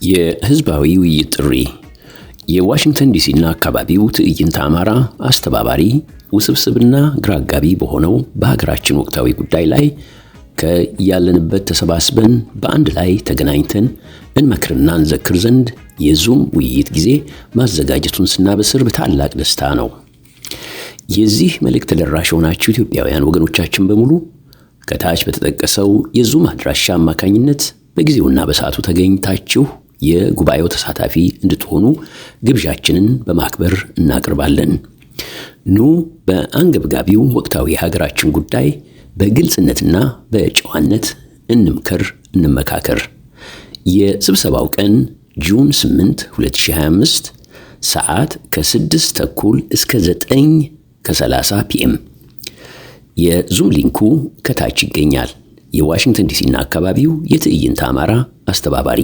የህዝባዊ ውይይት ጥሪ የዋሽንግተን ዲሲና አካባቢው ትዕይንተ አማራ አስተባባሪ ውስብስብና ግራጋቢ በሆነው በሀገራችን ወቅታዊ ጉዳይ ላይ ከያለንበት ተሰባስበን በአንድ ላይ ተገናኝተን እንመክርና እንዘክር ዘንድ የዙም ውይይት ጊዜ ማዘጋጀቱን ስናበስር በታላቅ ደስታ ነው። የዚህ መልእክት ተደራሽ ሆናችሁ ኢትዮጵያውያን ወገኖቻችን በሙሉ ከታች በተጠቀሰው የዙም አድራሻ አማካኝነት በጊዜውና በሰዓቱ ተገኝታችሁ የጉባኤው ተሳታፊ እንድትሆኑ ግብዣችንን በማክበር እናቀርባለን። ኑ በአንገብጋቢው ወቅታዊ የሀገራችን ጉዳይ በግልጽነትና በጨዋነት እንምከር፣ እንመካከር። የስብሰባው ቀን ጁን 8 2025 ሰዓት ከ6:30 እስከ 9:30 ፒኤም። የዙም ሊንኩ ከታች ይገኛል። የዋሽንግተን ዲሲና አካባቢው የትዕይንተ አማራ አስተባባሪ